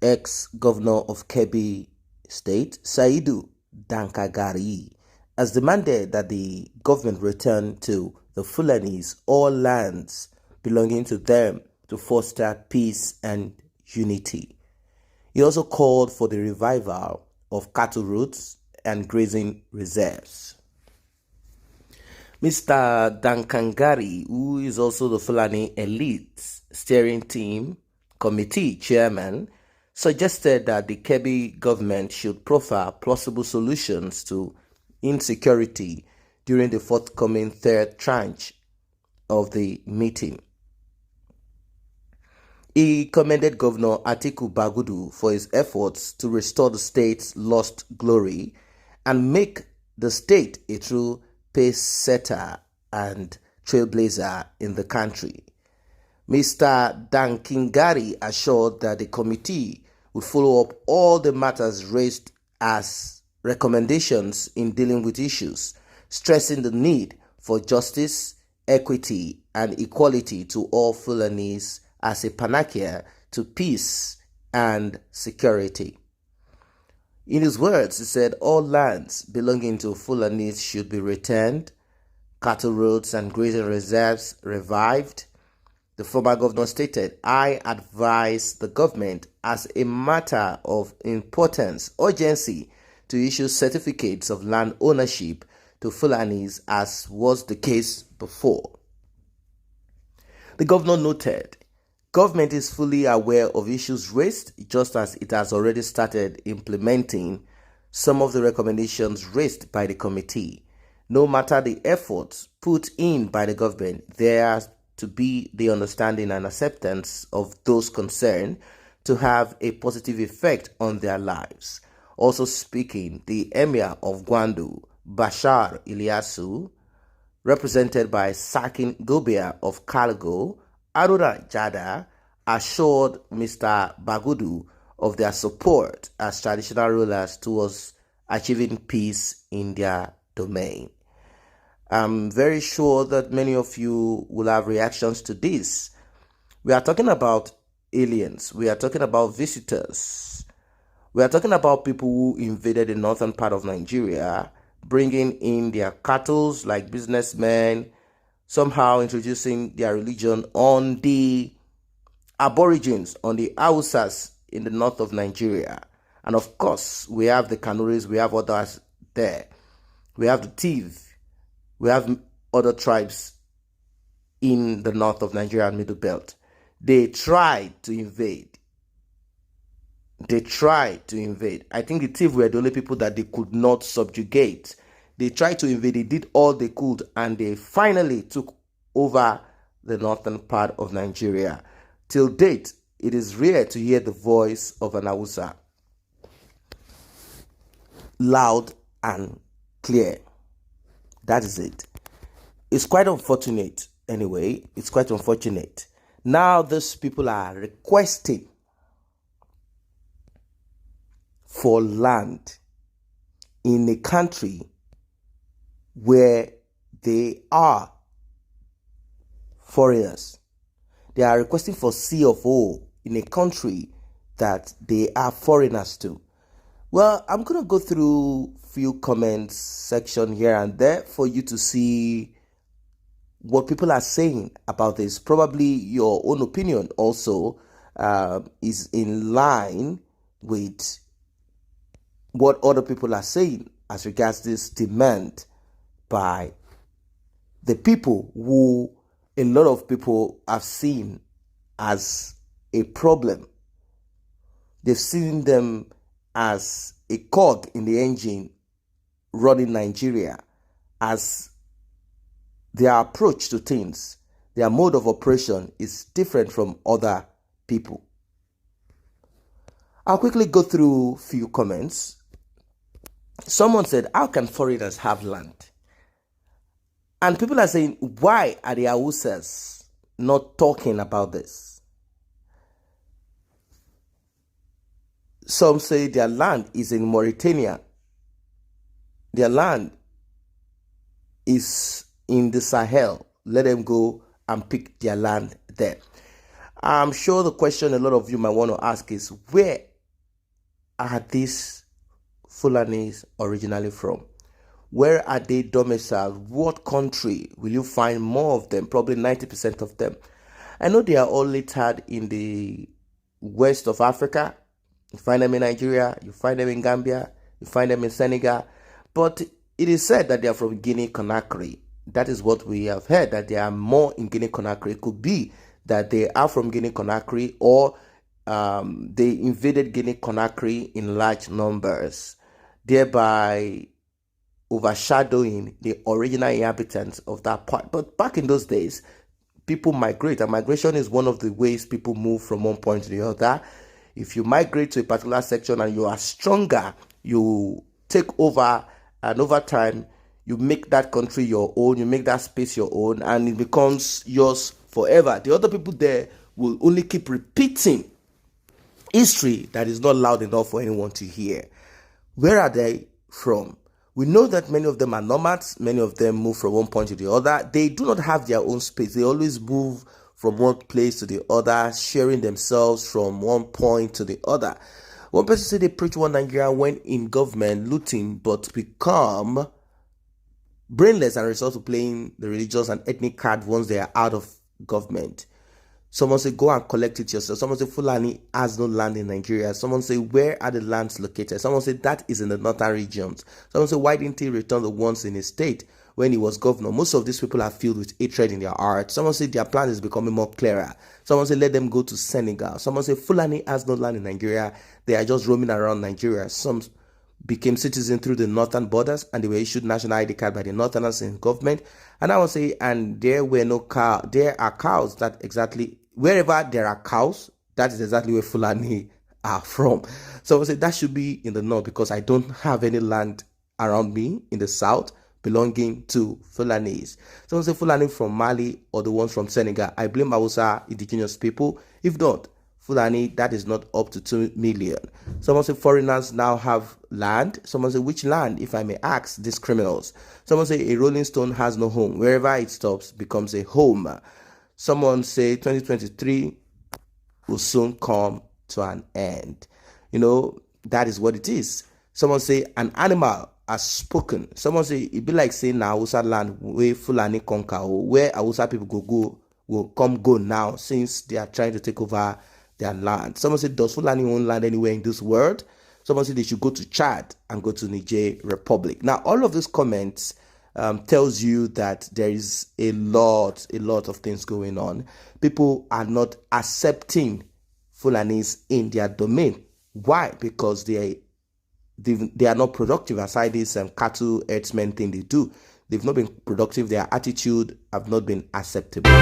ex-governor of Kebbi State, Saidu Dankagari, has demanded that the government return to the Fulanis all lands belonging to them to foster peace and unity. He also called for the revival of cattle routes and grazing reserves. Mr. Dankangari, who is also the Fulani Elite Steering Team Committee Chairman, suggested that the Kebbi government should proffer plausible solutions to insecurity during the forthcoming third tranche of the meeting. He commended Governor Atiku Bagudu for his efforts to restore the state's lost glory and make the state a true pace-setter and trailblazer in the country. Mr. Dankingari assured that the committee would follow up all the matters raised as recommendations in dealing with issues, stressing the need for justice, equity, and equality to all Fulanis as a panacea to peace and security. In his words, he said all lands belonging to Fulanis should be returned, cattle roads and grazing reserves revived. The former governor stated, "I advise the government as a matter of importance, urgency, to issue certificates of land ownership to Fulanis as was the case before." The governor noted, "Government is fully aware of issues raised, just as it has already started implementing some of the recommendations raised by the committee. No matter the efforts put in by the government, there has to be the understanding and acceptance of those concerned to have a positive effect on their lives." Also speaking, the Emir of Gwandu, Bashar Ilyasu, represented by Sakin Gobia of Kalgo, Arura Jada, assured Mr. Bagudu of their support as traditional rulers towards achieving peace in their domain. I'm very sure that many of you will have reactions to this. We are talking about aliens. We are talking about visitors. We are talking about people who invaded the northern part of Nigeria, bringing in their cattle like businessmen, somehow introducing their religion on the Aborigines, on the Hausas in the north of Nigeria. And of course, we have the Kanuris, we have others there. We have the Tiv, we have other tribes in the north of Nigeria and Middle Belt. They tried to invade. I think the Tiv were the only people that they could not subjugate. They tried to invade, they did all they could, and they finally took over the northern part of Nigeria. Till date, it is rare to hear the voice of an Hausa loud and clear. That is it. It's quite unfortunate anyway. It's quite unfortunate. Now these people are requesting for land in a country where they are foreigners. They are requesting for C of O in a country that they are foreigners to. Well, I'm going to go through few comments section here and there for you to see what people are saying about this. Probably your own opinion also is in line with what other people are saying as regards this demand by the people who a lot of people have seen as a problem. They've seen them as a cog in the engine running Nigeria, as their approach to things, their mode of operation is different from other people. I'll quickly go through a few comments. Someone said, "How can foreigners have land?" And people are saying, why are the Hausas not talking about this? Some say their land is in Mauritania. Their land is in the Sahel. Let them go and pick their land there. I'm sure the question a lot of you might want to ask is, where are these Fulanis originally from? Where are they domiciled? What country will you find more of them? Probably 90% of them. I know they are all littered in the west of Africa. You find them in Nigeria, you find them in Gambia, you find them in Senegal. But it is said that they are from Guinea Conakry. That is what we have heard, that there are more in Guinea Conakry. It could be that they are from Guinea Conakry, or they invaded Guinea Conakry in large numbers, thereby overshadowing the original inhabitants of that part. But back in those days, people migrate, and migration is one of the ways people move from one point to the other. If you migrate to a particular section and you are stronger, you take over, and over time you make that country your own, you make that space your own, and it becomes yours forever. The other people there will only keep repeating history that is not loud enough for anyone to hear. Where are they from? We know that many of them are nomads. Many of them move from one point to the other. They do not have their own space. They always move from one place to the other, sharing themselves from one point to the other. One person said they preach one Nigeria when in government, looting, but become brainless and resort to playing the religious and ethnic card once they are out of government. Someone say, go and collect it yourself. Someone say, Fulani has no land in Nigeria. Someone say, where are the lands located? Someone say, that is in the northern regions. Someone say, why didn't he return the ones in his state when he was governor? Most of these people are filled with hatred in their heart. Someone say, their plan is becoming more clearer. Someone say, let them go to Senegal. Someone say, Fulani has no land in Nigeria. They are just roaming around Nigeria. Some became citizens through the northern borders, and they were issued national ID card by the northerners in government. And I will say, and there were no cows. There are cows that exactly, wherever there are cows, that is exactly where Fulani are from. So I would say that should be in the north, because I don't have any land around me in the south belonging to Fulanis. So I would say Fulani from Mali or the ones from Senegal. I blame Hausa indigenous people. If not, Fulani, that is not up to 2 million. Someone say foreigners now have land. Someone say, which land, if I may ask, these criminals? Someone say a rolling stone has no home. Wherever it stops becomes a home. Someone say 2023 will soon come to an end. You know, that is what it is. Someone say an animal has spoken. Someone say it be like saying na Hausa land where Fulani conquer, or where Hausa people will go now, since they are trying to take over their land. Someone said, does Fulani own land anywhere in this world? Someone said they should go to Chad and go to Niger Republic. Now, all of these comments tells you that there is a lot of things going on. People are not accepting Fulanis in their domain. Why? Because they are not productive, aside this cattle herdsmen thing they do. They've not been productive. Their attitude have not been acceptable.